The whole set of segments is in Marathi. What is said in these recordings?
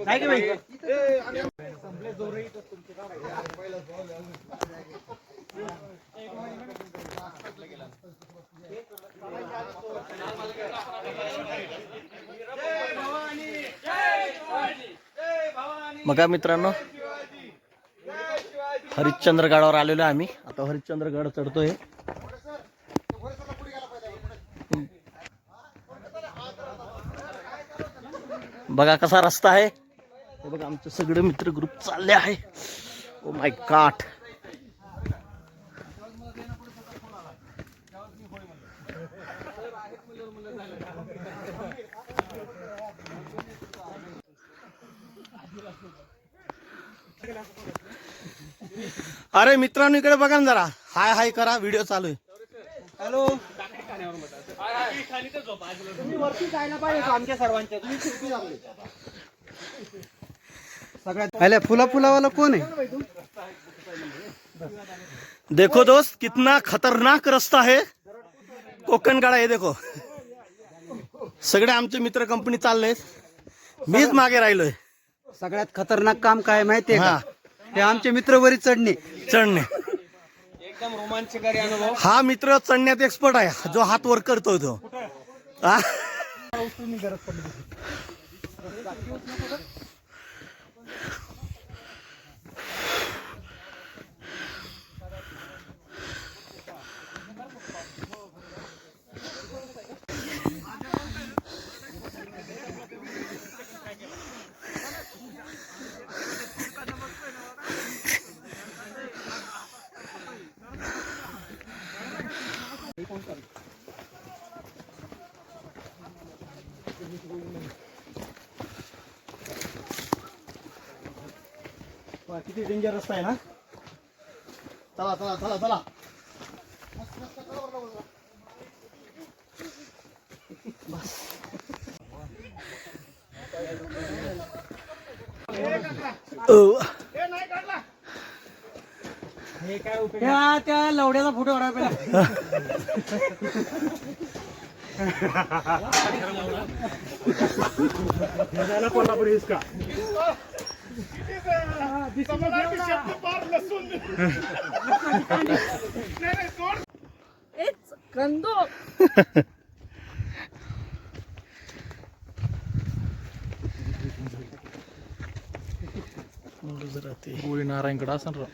काय की भाई बघा मित्रांनो, हरिश्चंद्रगडावर आलेलो आम्ही. आता हरिश्चंद्रगड चढतोय. बघा कसा रस्ता आहे. हे बघा आमचे सगळे मित्र ग्रुप चालले आहे. Oh my God. अरे मित्रांनो इकडे बघा ना जरा. हाय हाय करा, व्हिडिओ चालू आहे. हॅलो. तुम्ही वरती जायला पाहिजे आमच्या सर्वांच्या. तुम्ही खिडकी लागली सगळ्यात. फुलावाला कोण आहे? देखो दोस्त कितना खतरनाक रास्ता है कोकणगडा. हे देखो सगळे आमचे मित्र कंपनी चालले, मीच मागे राहिलोय. सगळ्यात खतरनाक काम काय माहितीये का? हे आमचे मित्र वरी चढणे. एकदम रोमांचकारी अनुभव. हा मित्र चढण्यात एक्सपर्ट आहे, जो हात वर करतो तो. किती डेंजर रस्ता आहे ना. चला चला चला चला. त्या लवड्याचा फोटो काढायला कोल्हापुरी इसका गोळी नारायणकडे असं राव.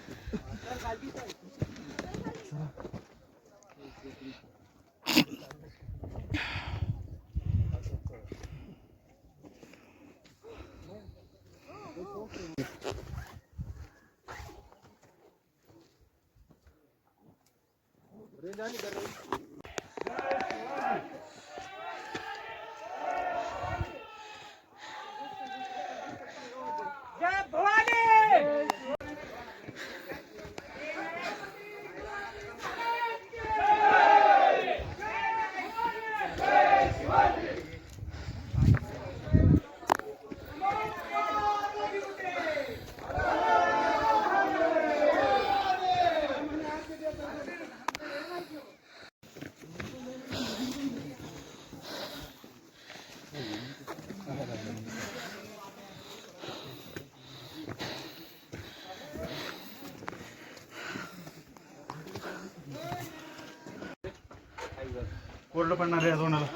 कोरडं पडणार आहे दोनाला.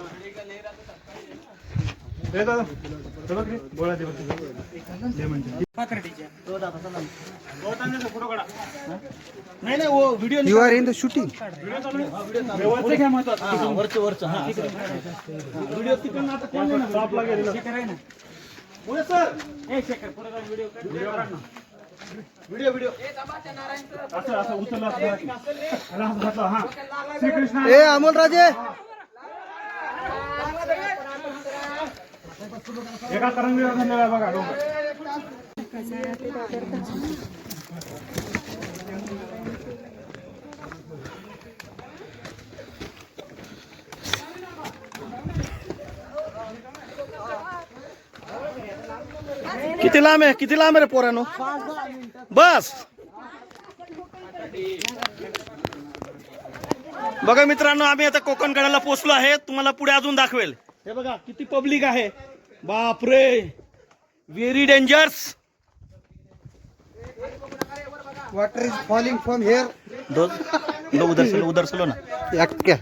बोला नाही नाही वो video you are in the shooting. वरच वरच. हा व्हिडिओ तिकडून आता कोण टॉपला गेलेला. पुढे सर. व्हिडिओ असं असं उचललं असं. हा श्रीकृष्ण. ए अमोल राजे. एका करंगीवर झालेला बघा डोंगर. किती लांब आहे रे पोरानो. बस बघा मित्रांनो, आम्ही आता कोकणगडाला पोहोचलो आहे. तुम्हाला पुढे अजून दाखवेल. हे बघा किती पब्लिक आहे. बापरे, very dangerous. Water is falling from here. दो उधर चलो ना. क्या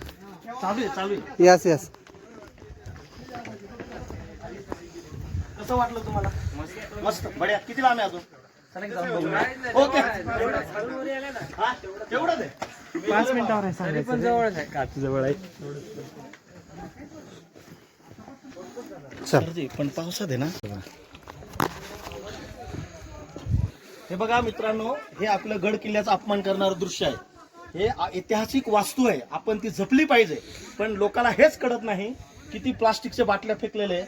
चालू आहे. Yes yes. कसं वाटलं तुम्हाला? मस्त बढिया. किती लांब आहे अजून? ओके. हा, तेवढंच आहे. 5 मिनिटावर आहे सांगायचं. पण जवळच आहे, काची जवळ आहे. सरजी पण पावसात आहे ना. हे बघा मित्रांनो, हे आपलं गड किल्ल्याचा अपमान करणारं दृश्य आहे. हे ऐतिहासिक वास्तू आहे, आपण ती जपली पाहिजे. पण लोकांना हेच कळत नाही, किती प्लास्टिकच्या बाटल्या फेकलेले.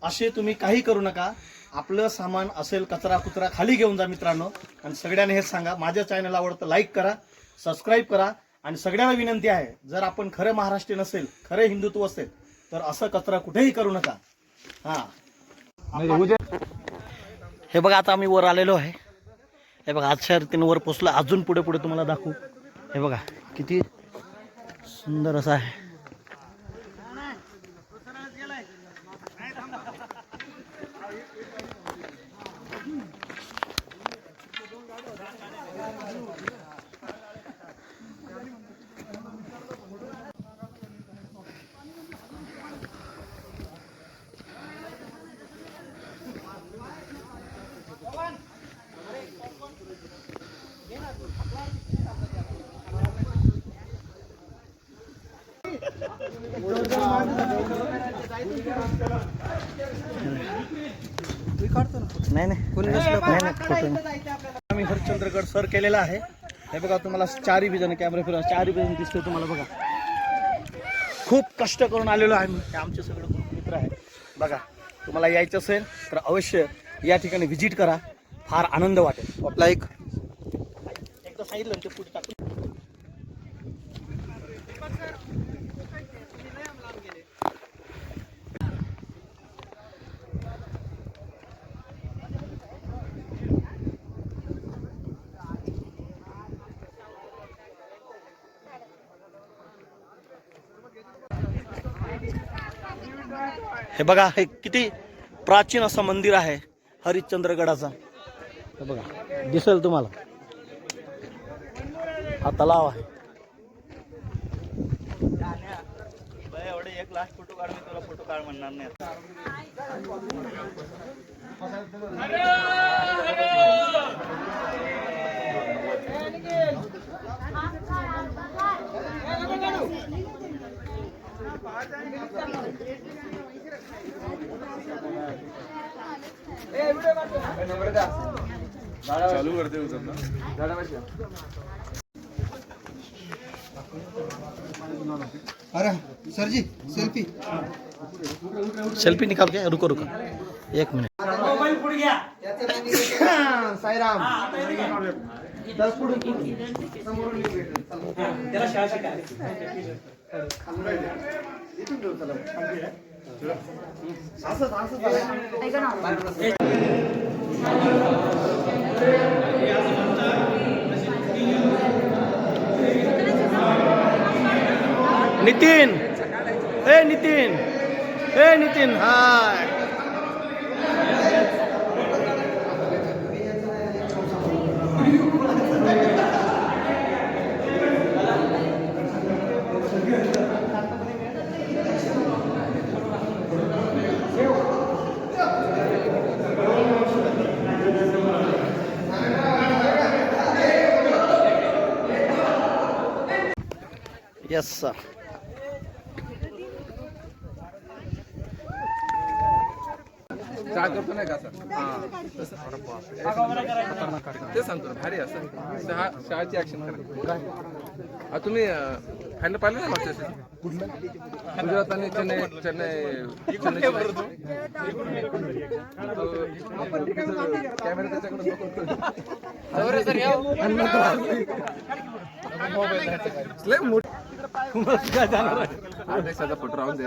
असे तुम्ही काही करू नका. आपलं सामान असेल कचरा कुचरा खाली घेऊन जा मित्रांनो. आणि सगळ्यांनी हेच सांगा, माझ्या चॅनल आवडतं लाईक करा, सबस्क्राईब करा. आणि सगळ्यांना विनंती आहे, जर आपण खरं महाराष्ट्रीयन असेल, खरे हिंदुत्व असेल, तर असं कचरा कुठेही करू नका. हा, हे बघा आता आम्ही वर आलेलो आहे. हे बघा आजच्या रीतीने वर पोचलो. अजून पुढे पुढे तुम्हाला दाखवू. हे बघा किती सुंदर असं आहे. नाही नाही आम्ही हरिश्चंद्रगड सर केलेला आहे. हे बघा तुम्हाला चारही बिजन कॅमेरा फिरवा, चारही बिजन दिसतोय तुम्हाला. बघा खूप कष्ट करून आलेलो आहे. हे आमचे सगळे मित्र आहे. बघा तुम्हाला यायचं असेल तर अवश्य या ठिकाणी व्हिजिट करा. फार आनंद वाटेल. आपला एक एकदा सांगितलं ते पुढे टाकून. हे बघा हे किती प्राचीन असं मंदिर आहे हरिश्चंद्रगडाचा. हे बघा दिसेल तुम्हाला. हा तलाव आहे. एवढे 1 लाख फोटो काढ, मी तुला फोटो काढ म्हणणार नाही. चालू करते अरे सर जी सेल्फी. सेल्फी निकाल के. रुको रुको 1 minute. Sairam. Nitin, Nitin hi. Yes sir. चहा करतो नाही का सर? ते सांगतो भारी असं चहाची ऍक्शन करा. तुम्ही फायनल पाहिलं ना मागच्या गुजरात आणि चेन्नई कॅमेरा त्याच्याकडे देशाचा फोटो राहून दे.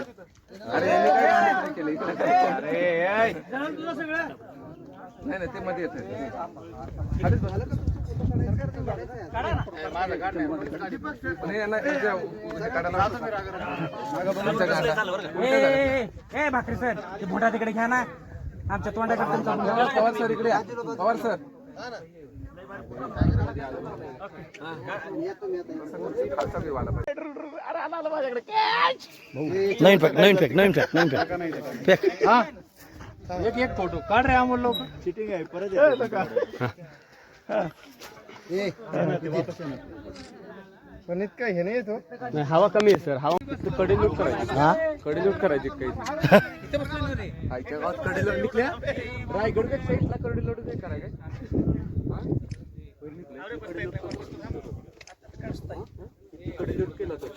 अरे यांनी काय केलं इकडे. नाही नाही ते मध्ये येत भाकरी सर ते मोठा तिकडे घ्या ना आमच्या तोंडाकडे पवार सर इकडे या. पवार सर नवीन पॅक नवीन पॅक नवीन पॅक नवीन पॅक पॅक एक फोटो काढ रे आम्हाला लोक चिटिंग आहे परत पण इतका हे नाही येतो हवा कमी आहे सर हवा कडे लूट करायची कडे लूट करायची काही आईच्या गावात कडे लूट निघल्या रायगड साईडला कडे लूट नाही करायचं कडे लूट केलं तर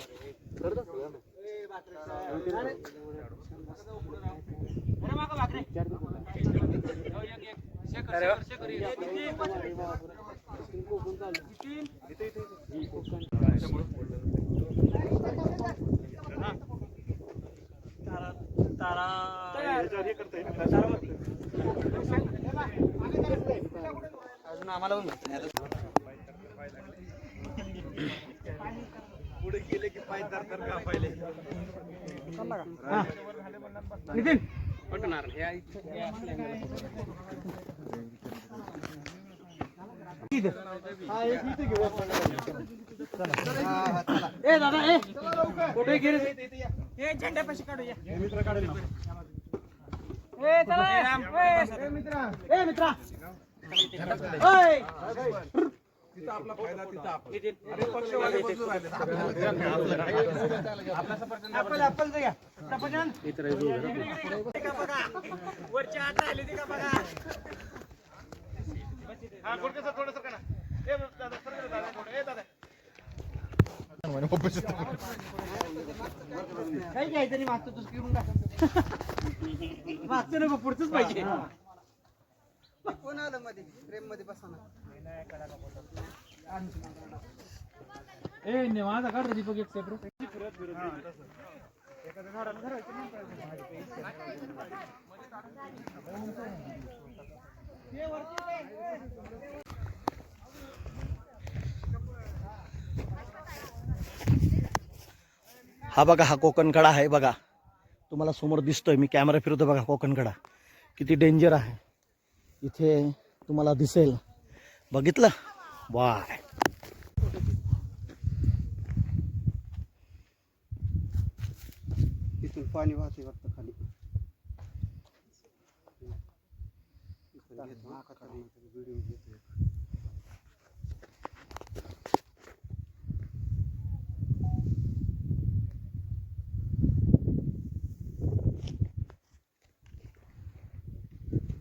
अजून आम्हाला पुढे गेले की पाय तर का पाहिले नितीन ए दादा ए फोटो घे रे ए झेंड्यापाशी काढूया मित्र काढेल ना ए चला ए मित्रा ए मित्रा ओय तिथं आपला फायदा तिथं अरे पक्षवाले बसून राहिले आपला सफरचंद ऍपल घ्या सफरचंद इकडे बघा वरची आत राहिली ती का बघा हा गुडके सर थोडं सर ए दादा सर दादा थोडं ए दादा काही घ्यायचं नाही मागचं तू घेऊन टाक मागचं नको पुढचंच पाहिजे कोण आलं मध्ये फ्रेम मध्ये बसवणार ए माझा काढ दीपक एक सेपरेट हा बघा हा कोकणकडा आहे बघा तुम्हाला समोर दिसतोय मी कॅमेरा फिरतो बघा कोकणकडा किती डेंजर आहे इथे तुम्हाला दिसेल बघितलं वाय तिथून पाणी वाहते वाटतं खाली व्हिडिओ घेतो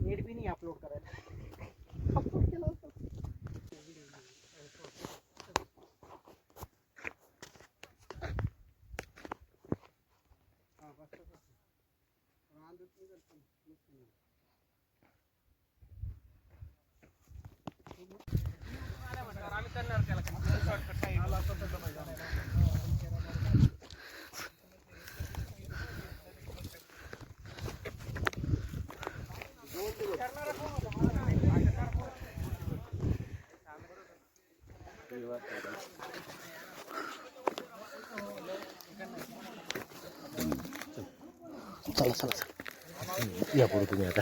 नीट भी नहीं अपलोड करायला चला चला चला या पुढे तुम्ही आता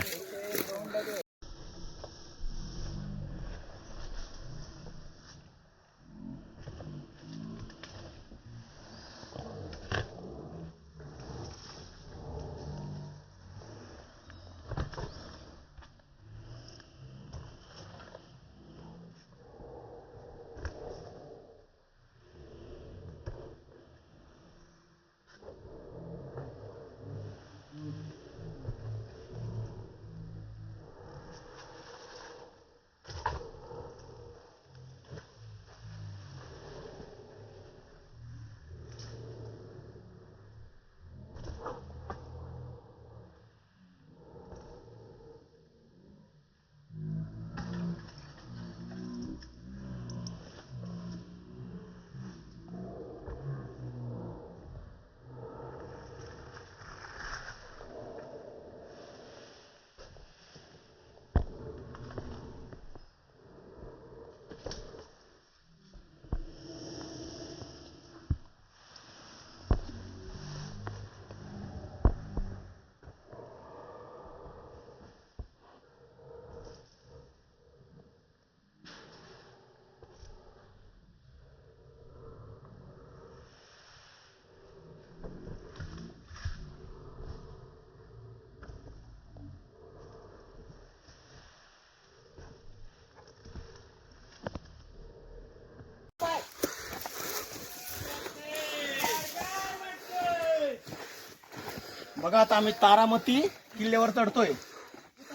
बघा आता आम्ही तारामती किल्ल्यावर चढतोय.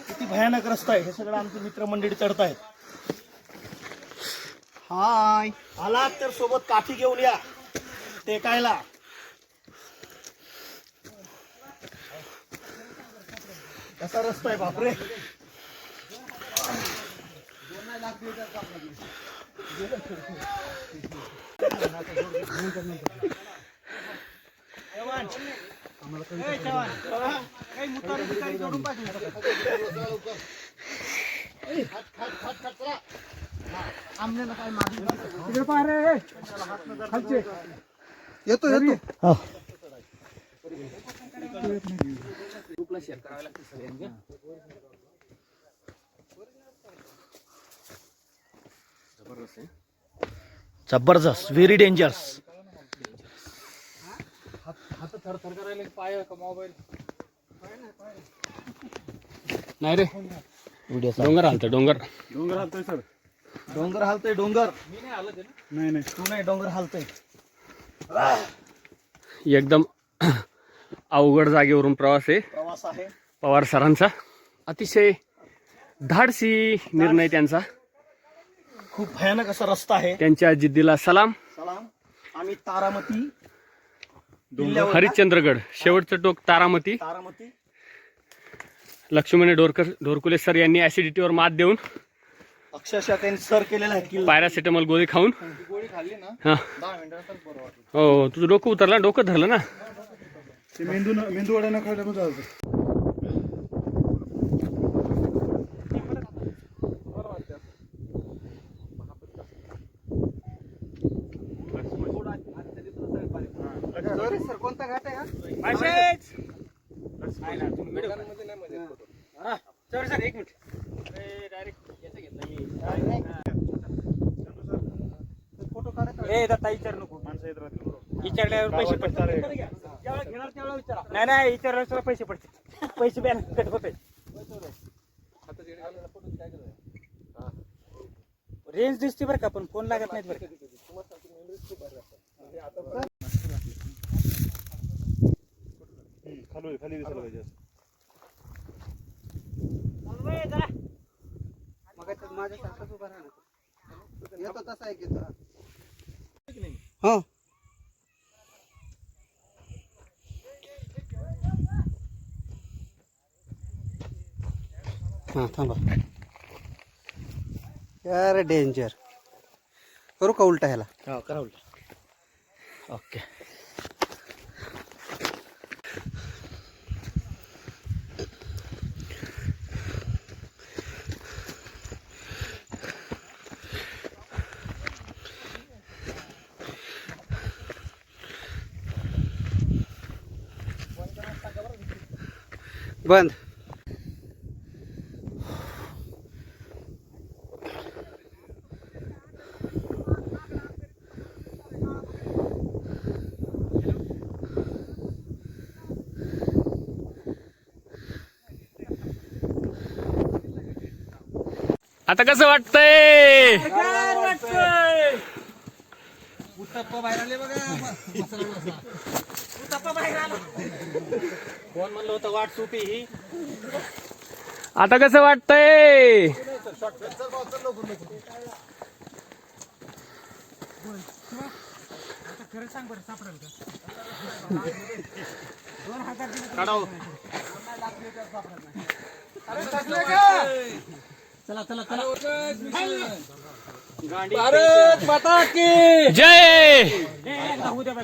किती भयानक रस्ता आहे. हे सगळं आमचे मित्रमंडळी चढतायत. हाय. आलात तर सोबत काठी घेऊन या टेकायला. कसा रस्ता आहे बापरे. येतो येतो. जबरदस्त, व्हेरी डेंजरस. नाही रे डोंगर हालतं डोंगर. डोंगर हालतोय डोंगर. नाही तू नाही, डोंगर हालतोय. एकदम अवघड जागेवरून प्रवास आहे प्रवास आहे. पवार सरांचा. अतिशय धाडसी निर्णय त्यांचा. खूप भयानक असा रस्ता आहे. त्यांच्या जिद्दीला सलाम. सलाम. आम्ही तारामती किल्ल्यावर- हरिश्चंद्रगड शेवटचं टोक तारामती. तारामती लक्ष्मण ढोरकुले सर यांनी ऍसिडिटीवर मात देऊन अक्षरशः त्यांनी सर केलेला आहे किल्ला. पॅरासिटामॉल गोळी खाऊन गोळी खाल्ली ना हा 10 मिनिटातच बरं वाटलं. हो तुझं डोकं उतरलं ना, डोकं धरलं ना. ते मेंदू वड्या न खायला मजा आली. सर कोणता घाट आहे हा? सर एक मिनिट. फोटो काढायचा. ए दत्ता विचार नको. विचारल्यावर पैसे पडतात. जेवढा घेणार तेवढा विचारा. नाही विचारल्यावर तुला पैसे पडतात. पैसे बॅलन्स कट होते. रेंज दिसते बरं का, पण फोन लागत नाहीत बरं का. खाली दिसायला पाहिजे. मग माझ्यासारखाच उभा राहा ना. येतो तसा एक येतो. हो हा थांबा. यार डेंजर. करू का उलटा ह्याला? हा करा उलटा. ओके. बंद. आता कसं वाटतंय? कोण म्हणलं होतं वाट सोपी ही? आता कसं वाटतंय? खरं सांग बरं, सापडेल का? काढाव. चला चला चला. भारत माता की जय.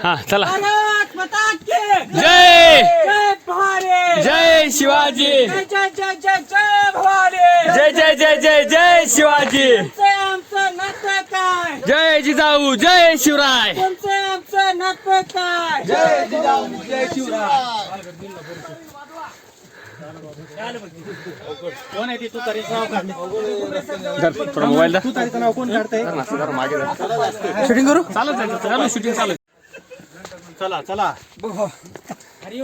हा चला. भारत माता की जय. जय भवानी. जय शिवाजी. जय जय जय जय जय भवानी. जय जय जय जय जय शिवाजी. तुमचं आमचं नातं काय? जय जिजाऊ जय शिवराय. तुमचं आमचं नातं काय? जय जिजाऊ जय शिवराय. कोण आहे ती तुतारीचं नाव काढले? थोडा मोबाईल दा. तुतारीचं नाव कोण काढतंय? शूटिंग करू चालत जायचं. शूटिंग चालू. चला चला.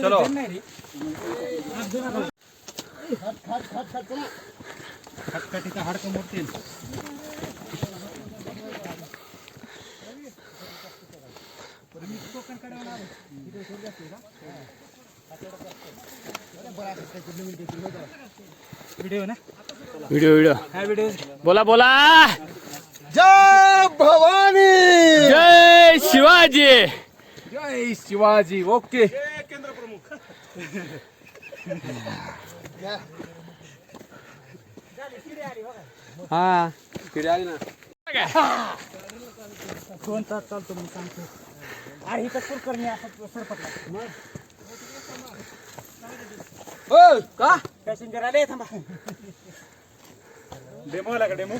चलो. खटखटीचं हाडकं मोडतील. व्हिडिओ ना व्हिडिओ हा व्हिडिओ बोला बोला. जय भवानी. जय शिवाजी. जय शिवाजी. ओके. हा किती आली ना. 2 तास चालतो मी सांगतो. अरे इथं कुलकर्णी असं सरपटला का पॅसेंजर आले थांबा. डेमो आला का डेमो.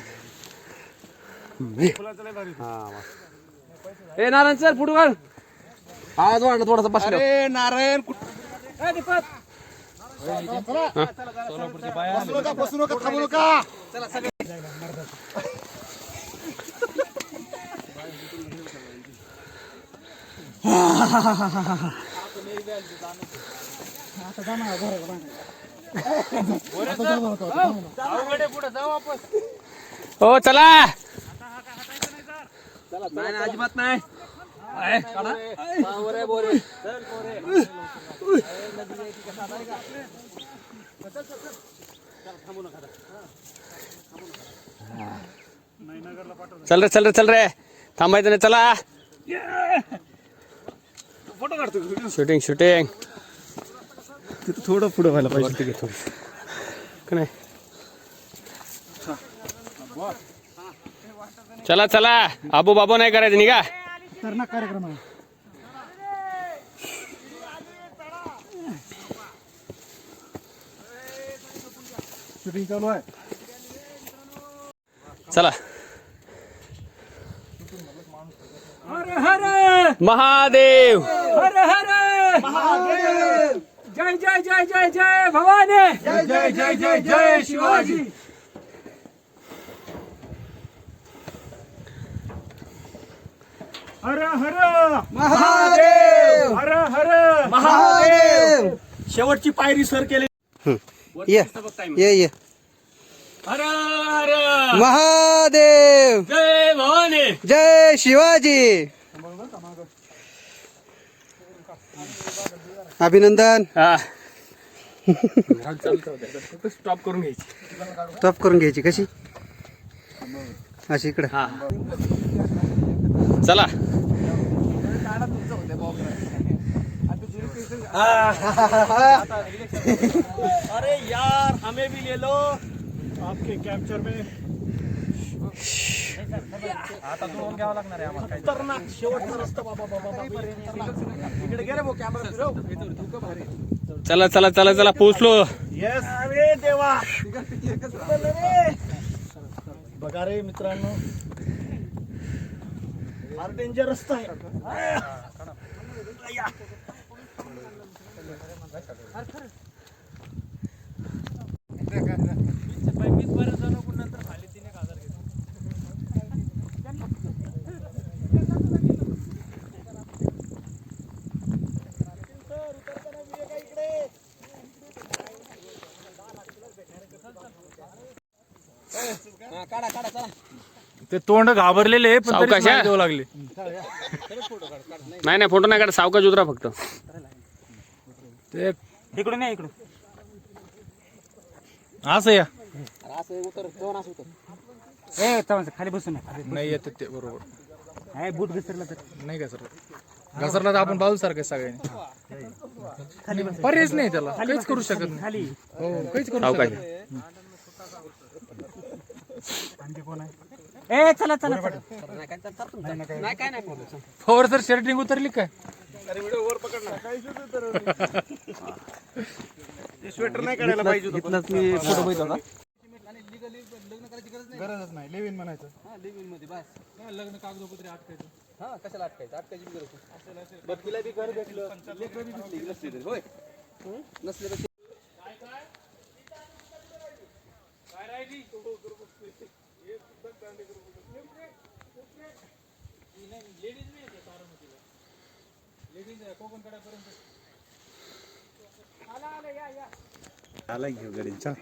ए नारायण सर पुढे काढ. आज वाढला थोडासा बसला. अरे नारायण ए दीपक बसू नका थांबू नका. हो चला. नाही अजिबात नाही. चल रे चल रे चल रे. थांबायचं नाही चला. Shooting shooting. थोडं पुढे व्हायला पाहिजे. का नाही. चला चला. आबू बाबू नाही करायचं निघा. खतरनाक कार्यक्रम आहे. शूटिंग चालू आहे. चला. हर हर महादेव. हर हर महादेव. जय जय जय जय जय भवानी. जय जय जय जय जय शिवाजी. हर हर महादेव. हर हर महादेव. शेवटची पायरी सर केली. ये हर हर महादेव. जय भवानी. जय शिवाजी. अभिनंदन. हा स्टॉप करून घ्यायची. स्टॉप करून घ्यायची कशी अशी इकडे. हा चला. अरे यार हमें भी ले लो आपके कैप्चर में. आता दोन घ्यावं लागणार आहे आम्हाला. खतरनाक शेवटचा रस्ता बाबा बाबा. इकडे गेले भाऊ कॅमेरा फिरव. चला चला चला चला पोचलो. येस. अरे देवा. बघा रे मित्रांनो फार डेंजर रस्ता आहे. ते तोंड घाबरलेले पण तरी सावकाश smile आहे. देऊ लागले. नाही नाही फोटो नाही काढ. सावकाश उतरा फक्त. ते इकडून नाही इकडून असं या. ए तमाशा खाली बसून नाही येत ते बरोबर. नाही बूट घसरला तर नाही घसरला तर आपण बाजू सारखं सगळ्यांनी पर्यायच नाही त्याला. काहीच करू शकत नाही. खाली हो काहीच करू सावकाश. शकत आणखी कोण आहे. ए चला चला नाही काय नाही. फोर सर शर्टिंग उतरली काय. स्वेटर नाही काढायला पाहिजे होतं. मी फोटो बघितला होता. गरजच नाही. लिव्हिन म्हणायचं. लग्न कागदोपत्री अटकायचं. हा कशाला अटकायचं अटकायची गरज नाही. बघितलं बी घर भेटलं लेकरं बी भेटली नसली तरी होय नसले तर आला घेऊ गाडीचा.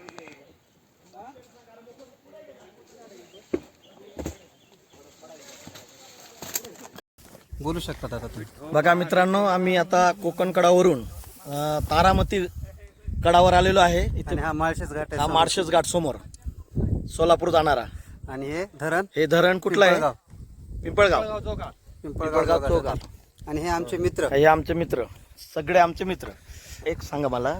बोलू शकतात आता तुम्ही. बघा मित्रांनो आम्ही आता कोकण कडावरून तारामती कडावर आलेलो आहे. इथे आणि हा माळशेज घाट आहे हा माळशेज घाट समोर सोलापूर जाणारा. आणि हे धरण हे धरण कुठलं आहे? पिंपळगाव. पिंपळगाव पिंपळगाव चौघाट. आणि हे आमचे मित्र. हे आमचे मित्र, सगळे आमचे मित्र. एक सांगा मला,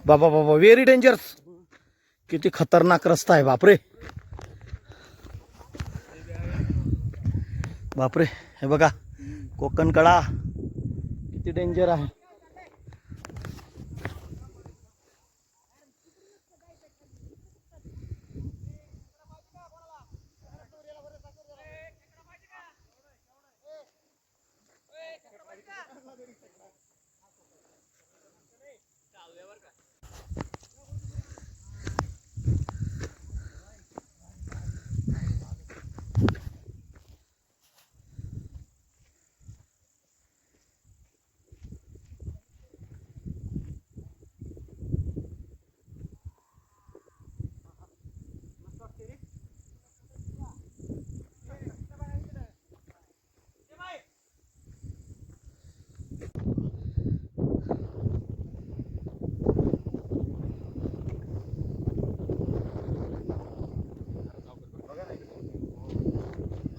बाबा बाबा व्हेरी डेंजरस, किती खतरनाक रस्ता आहे. बापरे बापरे, हे बघा कोकण कडा किती डेंजर आहे.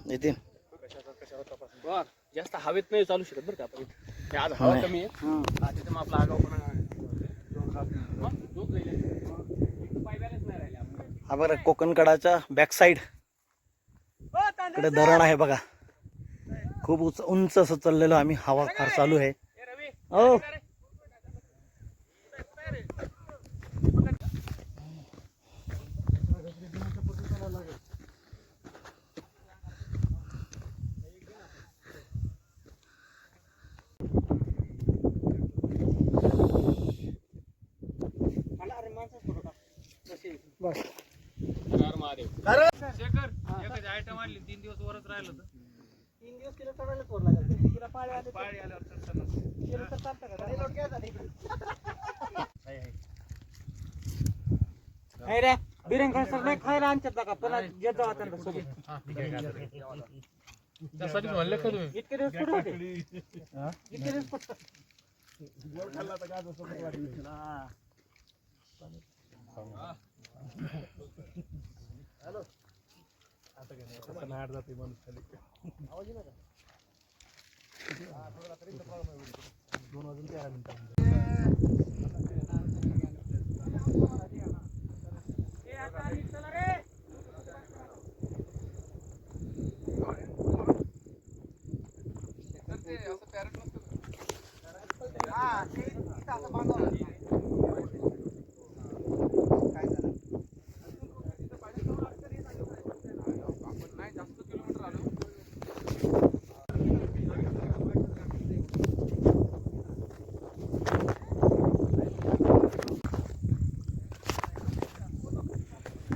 नितीन जास्त हवेत नाही चालू शकत बरं का आपण इथे. हे आज हवा नाही. कमी आहे. हा, तिथे मग आपला आगाऊपणा हा बरं कोकण कडाच्या बॅक साइड कडे धरण आहे बघा. खूप उंच असं चाललेलो आम्ही, हवा फार चालू आहे. हो आयटम आणली 3 दिवस वरच राहिलं तर 3 दिवस तिला चढायलाच वर लागेल. तिला पाळी आल्यावर तर चालतं का? नाही रे बिरंग सर नाही खायला आणतात का पण येत जावा त्यांना सोबत. त्यासाठी म्हणलं का तुम्ही? इतके दिवस कुठे होते? इतके दिवस कुठं?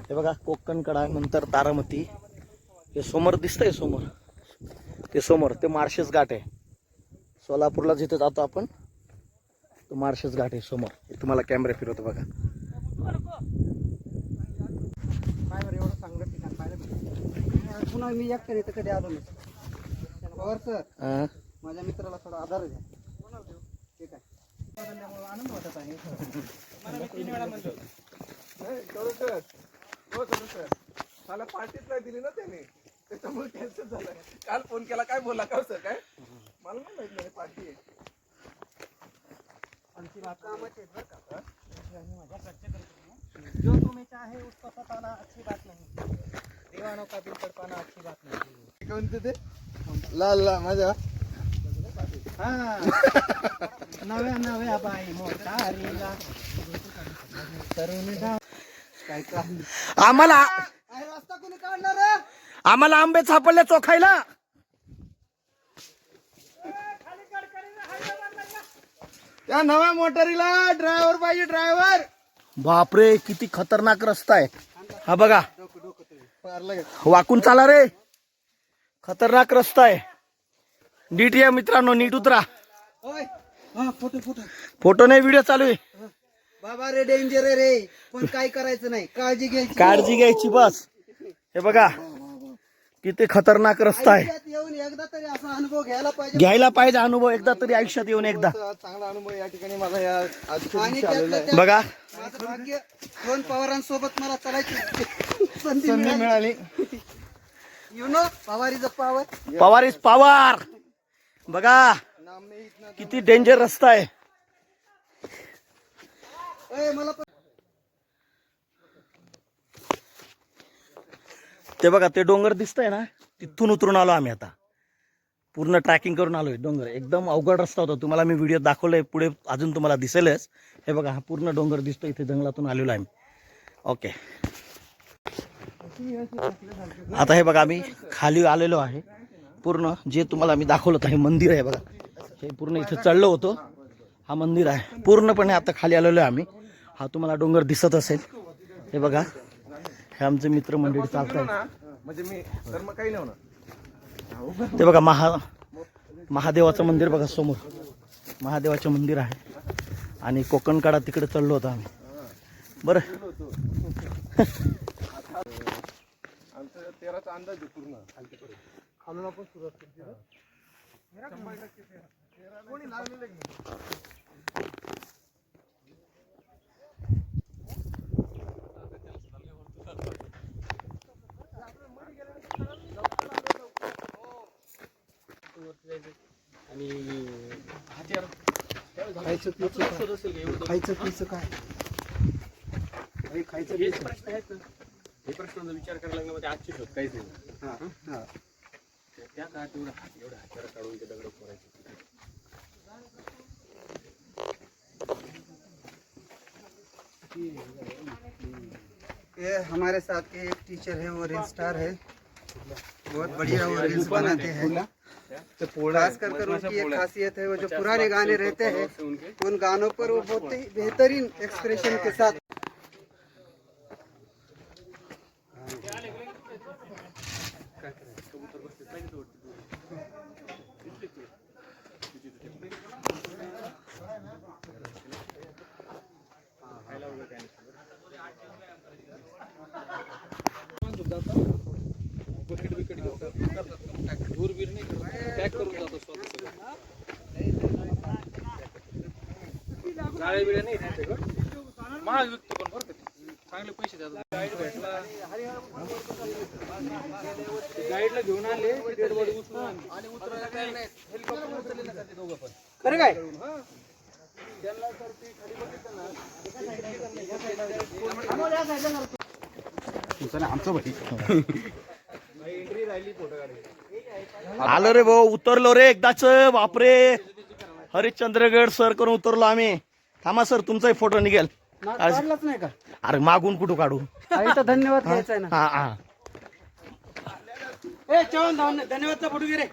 हे बघा कोकण कडा नंतर तारामती. हे समोर दिसतंय, समोर ते समोर ते माळशेज घाट आहे. सोलापूरला जिथे जातो आपण तो माळशेज घाट आहे समोर. हे तुम्हाला कॅमेरा फिरवतो बघा. एवढं चांगलं ठिकाण पाहिलं भेटलं. पुन्हा मी एकट्याने तर कधी आलो नाही. पवार सर, हा. माझ्या मित्राला थोडा आधार द्या. ठीक आहे. आनंद वाटत आहे. मला पार्टीच नाही दिली ना त्याने, त्याच्यामुळे कॅन्सल झालं. काल फोन केला, काय बोला का सर, काय मला नाही माहित नाही पार्टी आहे. जो तुम्हें चाहे उसको सताना अच्छी बात नहीं, दीवानों का दिल तड़पाना अच्छी बात नहीं. कोणते ते लाल लाल माझ्या नव्या नव्या बाई मोटारीला तरुण काय का आम्हाला रस्ता कोणी काढणार? आम्हाला आंबे सापडले चोखायला. त्या नव्या मोटारीला ड्रायव्हर पाहिजे, ड्रायव्हर. बापरे किती खतरनाक रस्ता आहे हा बघा. पार लागेल. वाकून चाला रे, खतरनाक रस्ता आहे. नीट या मित्रांनो, नीट उतरा. ओय, हा फोटो फोटो. फोटो नाही, व्हिडिओ चालू आहे. बाबा रे डेंजर आहे रे, पण काय करायचं नाही, काळजी घ्यायची. काळजी घ्यायची बस. हे बघा किती खतरनाक रस्ता आहे. आयुष्यात येऊन एकदा तरी असा अनुभव घ्यायला पाहिजे. घ्यायला पाहिजे अनुभव एकदा तरी आयुष्यात येऊन एकदा. चांगला अनुभव या ठिकाणी मला या आणि त्यातलं त्यात बघा माझं भाग्य 2 पवारांसोबत मला चालायची संधी मिळाली. You know Pawar is a power. Pawar is Pawar. बघा किती डेंजर रस्ता आहे. मला पण ते बघा ते डोंगर दिसतंय ना, तिथून उतरून आलो आम्ही आता. पूर्ण ट्रॅकिंग करून आलोय. डोंगर एकदम अवघड रस्ता होता. तुम्हाला मी व्हिडिओ दाखवलाय, पुढे अजून तुम्हाला दिसेलच. हे बघा हा पूर्ण डोंगर दिसतो. इथे जंगलातून आलेलो आहे आम्ही. ओके, आता हे बघा आम्ही खाली आलेलो आहे. पूर्ण जे तुम्हाला मी दाखवलं होतं हे मंदिर आहे बघा. हे पूर्ण इथे चढलो होतो. हा मंदिर आहे. पूर्णपणे आता खाली आलेलो आहे आम्ही. हा तुम्हाला डोंगर दिसत असेल. हे बघा हे आमचे मित्रमंडळी चालत आहेत. म्हणजे मी तर मग काही नाही होणार. ते बघा महादेवाचं मंदिर बघा समोर. महादेवाचं मंदिर आहे. आणि कोकणकाडा तिकडे चढलो होतो आम्ही. बरं आमचं 13चा अंदाज आहे पूर्ण खालून आपण सुरुवात करते. कोणी लागलेलं आहे. खायचं पियचं काय खायचं पियचं. हे प्रश्नाचा विचार करायला लागला म्हणजे आजची शोध काहीच नाही. हा. त्या काळात एवढा हाताला काढून ते दगड फोडायचे. ये हमारे साथ के एक टीचर है, वो रील स्टार है. बहुत बढ़िया वो रील्स बनाते हैं. खास कर उनकी एक खासियत है, वो जो पुराने गाने रहते हैं उन गानों पर वो बहुत ही बेहतरीन एक्सप्रेशन के साथ पॅक करून जातो स्वतः. जाळे बिळे नाही महाग विकतो पण बरं का ते. चांगले पैसे देतात. गाईड भेटला गाईडला घेऊन आले डेड बॉडी उचलून आणली. आणि उतरायला तयार नाही. हेलिकॉप्टर उचलले ना ते दोघं पण. खरं काय त्यांना तर ते खाली बघितलं ना. एंट्री राहिली फोटो काढायची. आलो रे भाऊ, उतरलो रे एकदाच. बापरे, हरिश्चंद्रगड सर करून उतरलो आम्ही. थांबा सर, तुमचाही फोटो निघेल. काढलाच नाही का? अरे मागून कुठं काढू. इथं धन्यवाद द्यायचा आहे ना. हा हा चव्हाण धन्यवादचा फोटो घे रे.